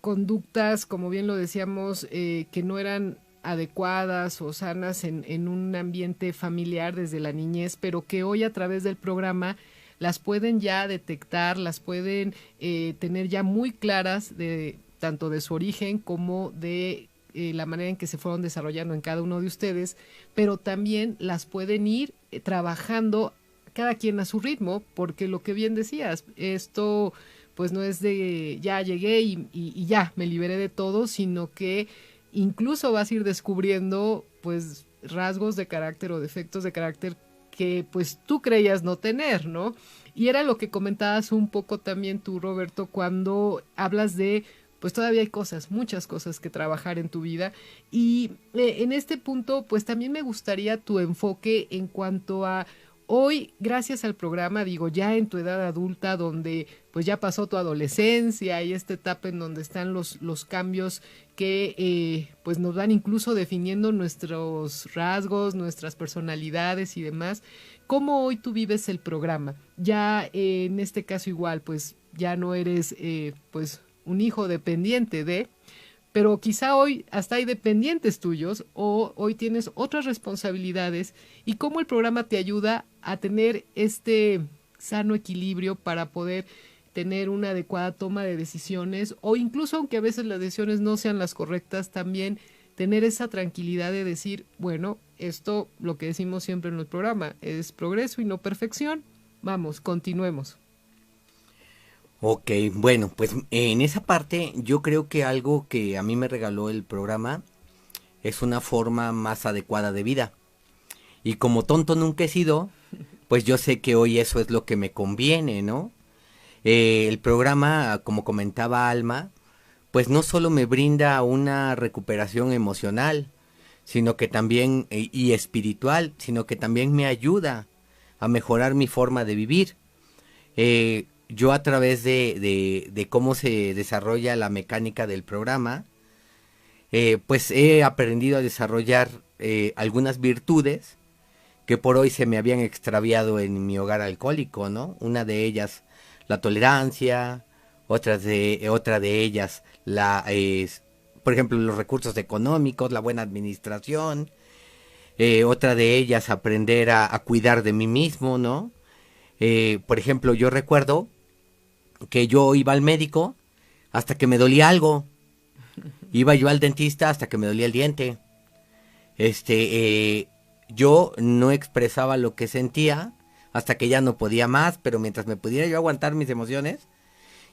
conductas, como bien lo decíamos, que no eran adecuadas o sanas en un ambiente familiar desde la niñez, pero que hoy a través del programa las pueden ya detectar, las pueden tener ya muy claras de tanto de su origen como de la manera en que se fueron desarrollando en cada uno de ustedes, pero también las pueden ir trabajando cada quien a su ritmo, porque lo que bien decías, esto pues no es de ya llegué y ya me liberé de todo, sino que incluso vas a ir descubriendo pues rasgos de carácter o defectos de carácter que pues tú creías no tener, ¿no? Y era lo que comentabas un poco también tú, Roberto, cuando hablas de, pues todavía hay cosas, muchas cosas que trabajar en tu vida. Y en este punto, pues también me gustaría tu enfoque en cuanto a hoy, gracias al programa, digo, ya en tu edad adulta, donde pues ya pasó tu adolescencia y esta etapa en donde están los cambios que pues nos van incluso definiendo nuestros rasgos, nuestras personalidades y demás. ¿Cómo hoy tú vives el programa? Ya en este caso igual, pues ya no eres pues un hijo dependiente de, pero quizá hoy hasta hay dependientes tuyos o hoy tienes otras responsabilidades, y cómo el programa te ayuda a tener este sano equilibrio para poder tener una adecuada toma de decisiones, o incluso aunque a veces las decisiones no sean las correctas, también tener esa tranquilidad de decir, bueno, esto, lo que decimos siempre en el programa, es progreso y no perfección. Vamos, continuemos. Ok, bueno, pues en esa parte yo creo que algo que a mí me regaló el programa es una forma más adecuada de vida. Y como tonto nunca he sido, pues yo sé que hoy eso es lo que me conviene, ¿no? El programa, como comentaba Alma, pues no solo me brinda una recuperación emocional, sino que también, y espiritual, sino que también me ayuda a mejorar mi forma de vivir. Yo a través de cómo se desarrolla la mecánica del programa, pues he aprendido a desarrollar algunas virtudes que por hoy se me habían extraviado en mi hogar alcohólico, ¿no? Una de ellas, la tolerancia, otra de ellas, por ejemplo, los recursos económicos, la buena administración, otra de ellas, aprender a cuidar de mí mismo, ¿no? Por ejemplo, yo recuerdo que yo iba al médico hasta que me dolía algo. Iba yo al dentista hasta que me dolía el diente. Yo no expresaba lo que sentía hasta que ya no podía más, pero mientras me pudiera yo aguantar mis emociones,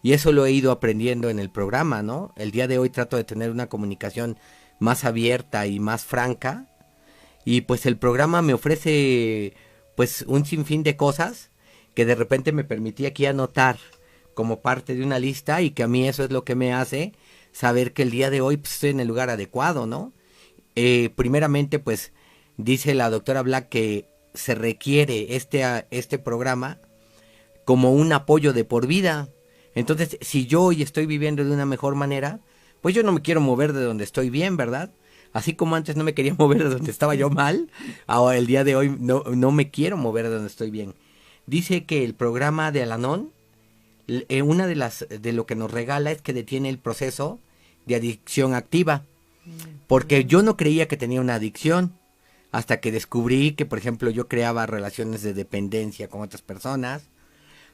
y eso lo he ido aprendiendo en el programa, ¿no? El día de hoy trato de tener una comunicación más abierta y más franca, y pues el programa me ofrece pues un sinfín de cosas que de repente me permití aquí anotar como parte de una lista, y que a mí eso es lo que me hace saber que el día de hoy pues, estoy en el lugar adecuado, ¿no? Primeramente, pues, dice la doctora Black que se requiere este programa como un apoyo de por vida. Entonces, si yo hoy estoy viviendo de una mejor manera, pues yo no me quiero mover de donde estoy bien, ¿verdad? Así como antes no me quería mover de donde estaba yo mal, ahora el día de hoy no me quiero mover de donde estoy bien. Dice que el programa de Al-Anon, una de lo que nos regala es que detiene el proceso de adicción activa, porque yo no creía que tenía una adicción hasta que descubrí que, por ejemplo, yo creaba relaciones de dependencia con otras personas,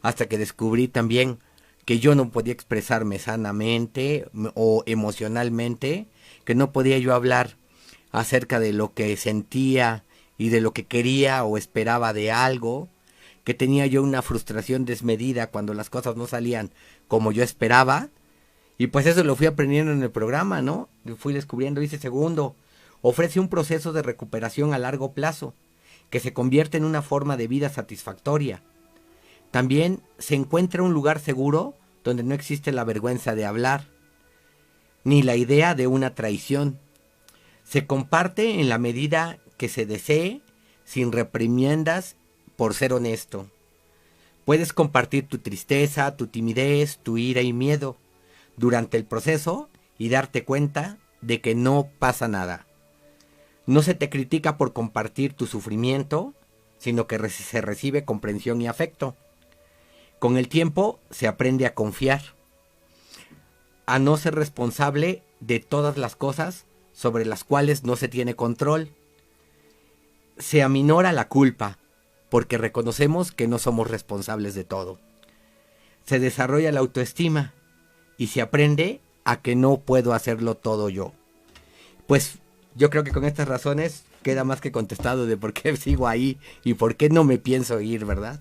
hasta que descubrí también que yo no podía expresarme sanamente o emocionalmente, que no podía yo hablar acerca de lo que sentía y de lo que quería o esperaba de algo, que tenía yo una frustración desmedida cuando las cosas no salían como yo esperaba. Y pues eso lo fui aprendiendo en el programa, ¿no? Fui descubriendo, dice segundo, ofrece un proceso de recuperación a largo plazo, que se convierte en una forma de vida satisfactoria. También se encuentra un lugar seguro donde no existe la vergüenza de hablar, ni la idea de una traición. Se comparte en la medida que se desee, sin reprimiendas, por ser honesto. Puedes compartir tu tristeza, tu timidez, tu ira y miedo durante el proceso y darte cuenta de que no pasa nada. No se te critica por compartir tu sufrimiento, sino que se recibe comprensión y afecto. Con el tiempo se aprende a confiar, a no ser responsable de todas las cosas sobre las cuales no se tiene control. Se aminora la culpa, porque reconocemos que no somos responsables de todo. Se desarrolla la autoestima y se aprende a que no puedo hacerlo todo yo. Pues yo creo que con estas razones queda más que contestado de por qué sigo ahí y por qué no me pienso ir, ¿verdad?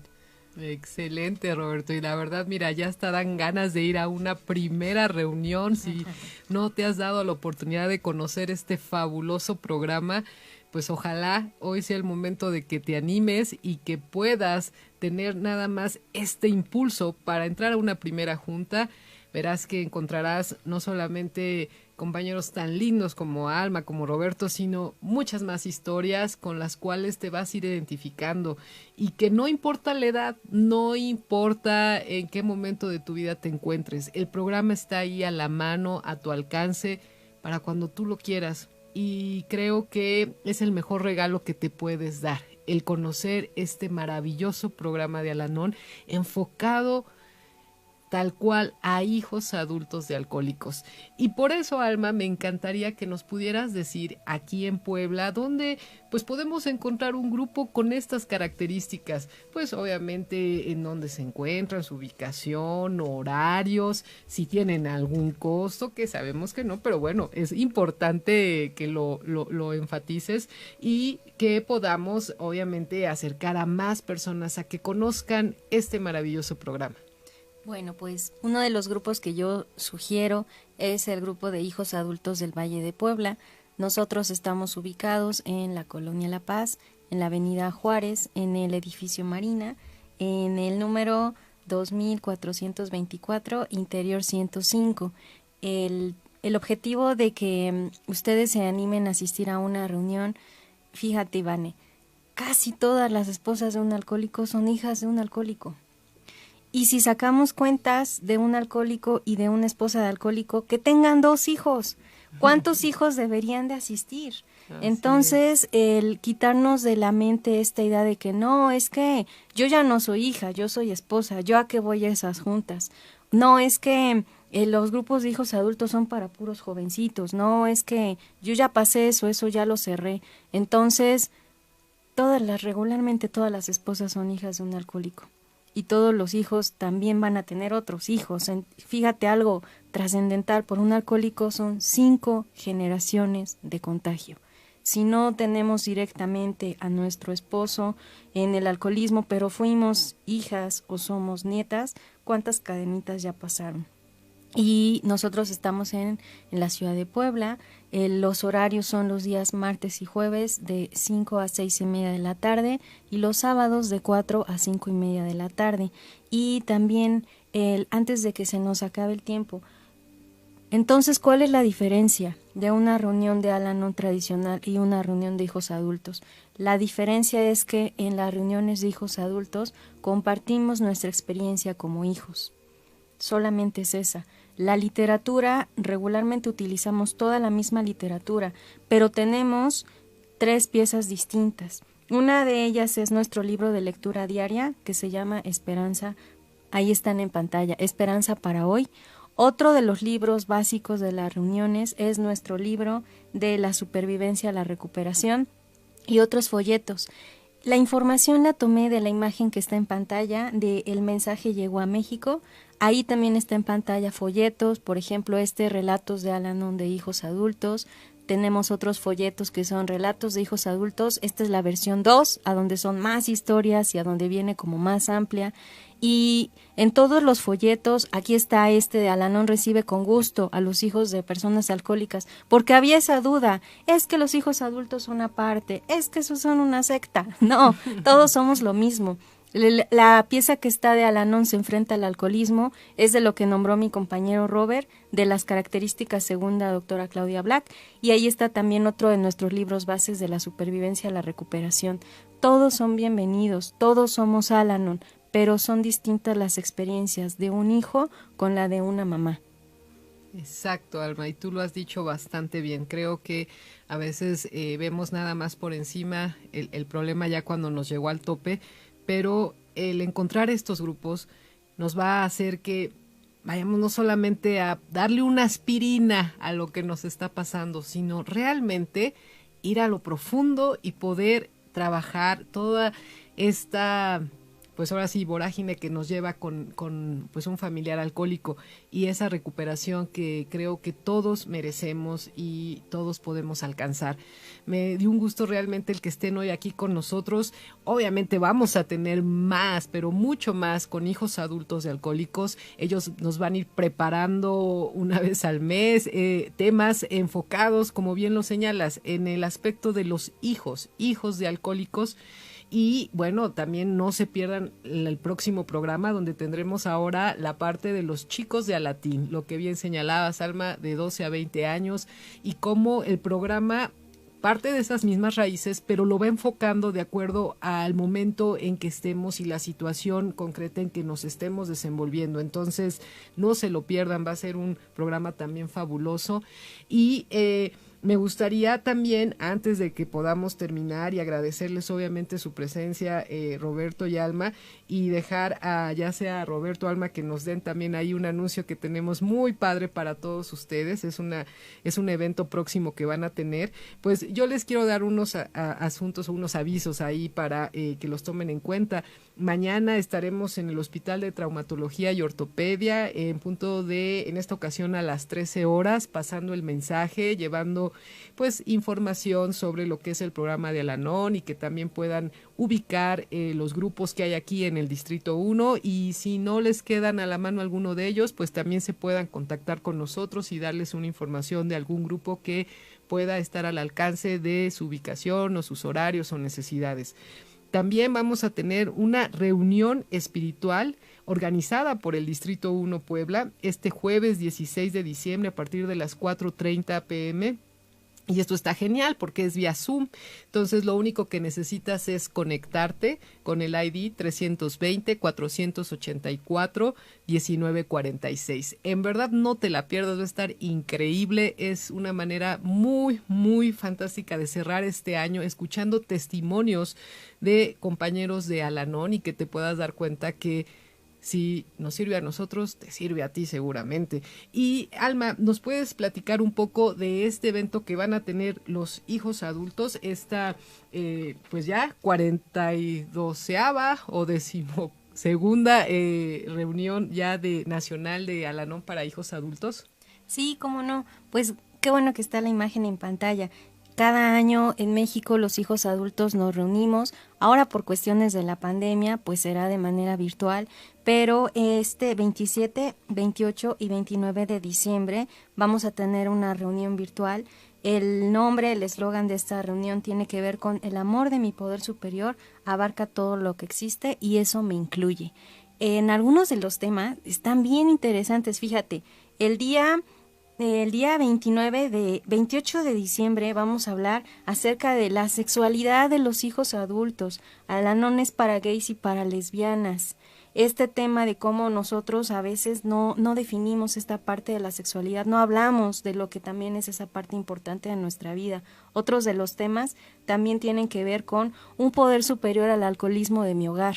Excelente, Roberto, y la verdad, mira, ya hasta dan ganas de ir a una primera reunión si no te has dado la oportunidad de conocer este fabuloso programa. pues ojalá hoy sea el momento de que te animes y que puedas tener nada más este impulso para entrar a una primera junta. Verás que encontrarás no solamente compañeros tan lindos como Alma, como Roberto, sino muchas más historias con las cuales te vas a ir identificando, y que no importa la edad, no importa en qué momento de tu vida te encuentres, el programa está ahí a la mano, a tu alcance, para cuando tú lo quieras. Y creo que es el mejor regalo que te puedes dar, el conocer este maravilloso programa de Al-Anon enfocado tal cual a hijos adultos de alcohólicos. Y por eso, Alma, me encantaría que nos pudieras decir aquí en Puebla dónde pues podemos encontrar un grupo con estas características. Pues obviamente en dónde se encuentran, su ubicación, horarios, si tienen algún costo, que sabemos que no, pero bueno, es importante que lo enfatices y que podamos obviamente acercar a más personas a que conozcan este maravilloso programa. Bueno, pues uno de los grupos que yo sugiero es el grupo de hijos adultos del Valle de Puebla. Nosotros estamos ubicados en la Colonia La Paz, en la Avenida Juárez, en el edificio Marina, en el número 2424, interior 105. El objetivo de que ustedes se animen a asistir a una reunión, fíjate, Ivane, casi todas las esposas de un alcohólico son hijas de un alcohólico. Y si sacamos cuentas de un alcohólico y de una esposa de alcohólico, que tengan 2 hijos, ¿cuántos hijos deberían de asistir? Entonces, el quitarnos de la mente esta idea de que no, es que yo ya no soy hija, yo soy esposa, ¿yo a qué voy a esas juntas? No, es que los grupos de hijos adultos son para puros jovencitos, no, es que yo ya pasé eso ya lo cerré. Entonces, regularmente todas las esposas son hijas de un alcohólico. Y todos los hijos también van a tener otros hijos. Fíjate, algo trascendental, por un alcohólico son 5 generaciones de contagio. Si no tenemos directamente a nuestro esposo en el alcoholismo, pero fuimos hijas o somos nietas, ¿cuántas cadenitas ya pasaron? Y nosotros estamos en la ciudad de Puebla. Los horarios son los días martes y jueves de 5 a 6:30 de la tarde y los sábados de 4 a 5:30 de la tarde. Y también antes de que se nos acabe el tiempo, entonces, ¿cuál es la diferencia de una reunión de Al-Anon tradicional y una reunión de hijos adultos? La diferencia es que en las reuniones de hijos adultos compartimos nuestra experiencia como hijos. Solamente es esa. La literatura, regularmente utilizamos toda la misma literatura, pero tenemos 3 piezas distintas. Una de ellas es nuestro libro de lectura diaria, que se llama Esperanza. Ahí están en pantalla, Esperanza para hoy. Otro de los libros básicos de las reuniones es nuestro libro de la supervivencia a la recuperación y otros folletos. La información la tomé de la imagen que está en pantalla de El mensaje llegó a México. Ahí también está en pantalla folletos, por ejemplo, Relatos de Al-Anon de hijos adultos. Tenemos otros folletos que son Relatos de hijos adultos. Esta es la versión 2, a donde son más historias y a donde viene como más amplia. Y en todos los folletos, aquí está de Al-Anon recibe con gusto a los hijos de personas alcohólicas, porque había esa duda, es que los hijos adultos son aparte, es que esos son una secta. No, todos somos lo mismo. La pieza que está de Al-Anon se enfrenta al alcoholismo, es de lo que nombró mi compañero Robert, de las características según la doctora Claudia Black, y ahí está también otro de nuestros libros bases de la supervivencia a la recuperación. Todos son bienvenidos, todos somos Al-Anon, pero son distintas las experiencias de un hijo con la de una mamá. Exacto, Alma, y tú lo has dicho bastante bien. Creo que a veces vemos nada más por encima el problema ya cuando nos llegó al tope, pero el encontrar estos grupos nos va a hacer que vayamos no solamente a darle una aspirina a lo que nos está pasando, sino realmente ir a lo profundo y poder trabajar toda esta pues ahora sí, vorágine que nos lleva con pues un familiar alcohólico, y esa recuperación que creo que todos merecemos y todos podemos alcanzar. Me dio un gusto realmente el que estén hoy aquí con nosotros. Obviamente vamos a tener más, pero mucho más con hijos adultos de alcohólicos. Ellos nos van a ir preparando una vez al mes temas enfocados, como bien lo señalas, en el aspecto de los hijos de alcohólicos. Y bueno, también no se pierdan el próximo programa, donde tendremos ahora la parte de los chicos de Alatín, lo que bien señalabas, Alma, de 12 a 20 años, y cómo el programa parte de esas mismas raíces, pero lo va enfocando de acuerdo al momento en que estemos y la situación concreta en que nos estemos desenvolviendo. Entonces, no se lo pierdan, va a ser un programa también fabuloso. Y me gustaría también, antes de que podamos terminar, y agradecerles obviamente su presencia, Roberto y Alma, y dejar ya sea a Roberto o Alma que nos den también ahí un anuncio que tenemos muy padre para todos ustedes. Es un evento próximo que van a tener. Pues yo les quiero dar unos asuntos o unos avisos ahí para que los tomen en cuenta. Mañana estaremos en el Hospital de Traumatología y Ortopedia en esta ocasión a las 13 horas, pasando el mensaje, llevando pues información sobre lo que es el programa de Al-Anon, y que también puedan ubicar los grupos que hay aquí en el Distrito 1, y si no les quedan a la mano alguno de ellos, pues también se puedan contactar con nosotros y darles una información de algún grupo que pueda estar al alcance de su ubicación o sus horarios o necesidades. También vamos a tener una reunión espiritual organizada por el Distrito 1 Puebla este jueves 16 de diciembre a partir de las 4:30 p.m. Y esto está genial porque es vía Zoom. Entonces lo único que necesitas es conectarte con el ID 320-484-1946. En verdad no te la pierdas, va a estar increíble. Es una manera muy, muy fantástica de cerrar este año escuchando testimonios de compañeros de Al-Anon, y que te puedas dar cuenta que si nos sirve a nosotros, te sirve a ti seguramente. Y Alma, ¿nos puedes platicar un poco de este evento que van a tener los hijos adultos? Esta, pues ya 42ª o 12ª reunión ya nacional de Al-Anon para hijos adultos. Sí, cómo no. Pues qué bueno que está la imagen en pantalla. Cada año en México los hijos adultos nos reunimos. Ahora por cuestiones de la pandemia pues será de manera virtual, pero este 27, 28 y 29 de diciembre vamos a tener una reunión virtual. El nombre, el eslogan de esta reunión tiene que ver con el amor de mi poder superior, abarca todo lo que existe y eso me incluye. En algunos de los temas están bien interesantes, fíjate, el día 28 de diciembre vamos a hablar acerca de la sexualidad de los hijos adultos. Al-Anon es para gays y para lesbianas. Este tema de cómo nosotros a veces no definimos esta parte de la sexualidad, no hablamos de lo que también es esa parte importante de nuestra vida. Otros de los temas también tienen que ver con un poder superior al alcoholismo de mi hogar.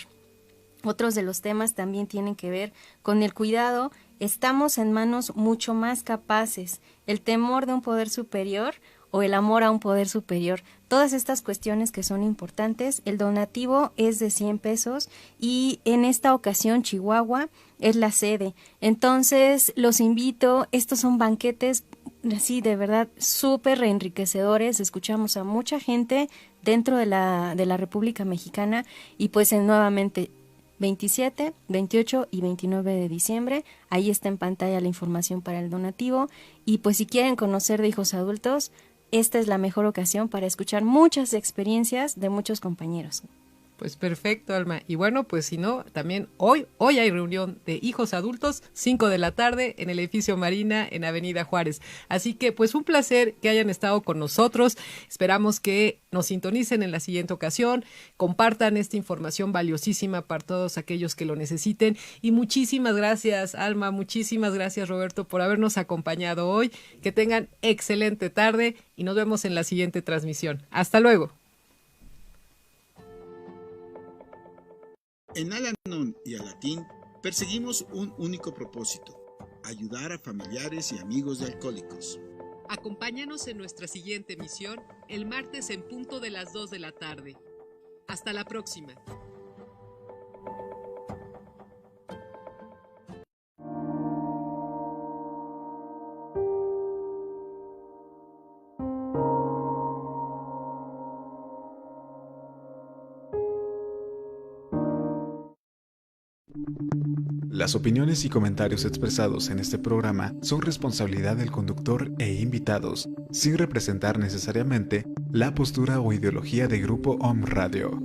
Otros de los temas también tienen que ver con el cuidado. Estamos en manos mucho más capaces, el temor de un poder superior o el amor a un poder superior. Todas estas cuestiones que son importantes. El donativo es de 100 pesos y en esta ocasión Chihuahua es la sede. Entonces los invito, estos son banquetes así de verdad súper enriquecedores. Escuchamos a mucha gente dentro de la República Mexicana y pues nuevamente 27, 28 y 29 de diciembre. Ahí está en pantalla la información para el donativo. Y pues si quieren conocer de hijos adultos, esta es la mejor ocasión para escuchar muchas experiencias de muchos compañeros. Pues perfecto, Alma. Y bueno, pues si no, también hoy hay reunión de hijos adultos, 5 de la tarde, en el edificio Marina, en Avenida Juárez. Así que pues un placer que hayan estado con nosotros. Esperamos que nos sintonicen en la siguiente ocasión, compartan esta información valiosísima para todos aquellos que lo necesiten. Y muchísimas gracias, Alma, muchísimas gracias, Roberto, por habernos acompañado hoy. Que tengan excelente tarde y nos vemos en la siguiente transmisión. Hasta luego. En Al-Anon y Alatín perseguimos un único propósito: ayudar a familiares y amigos de alcohólicos. Acompáñanos en nuestra siguiente emisión el martes en punto de las 2 de la tarde. Hasta la próxima. Las opiniones y comentarios expresados en este programa son responsabilidad del conductor e invitados, sin representar necesariamente la postura o ideología de Grupo Om Radio.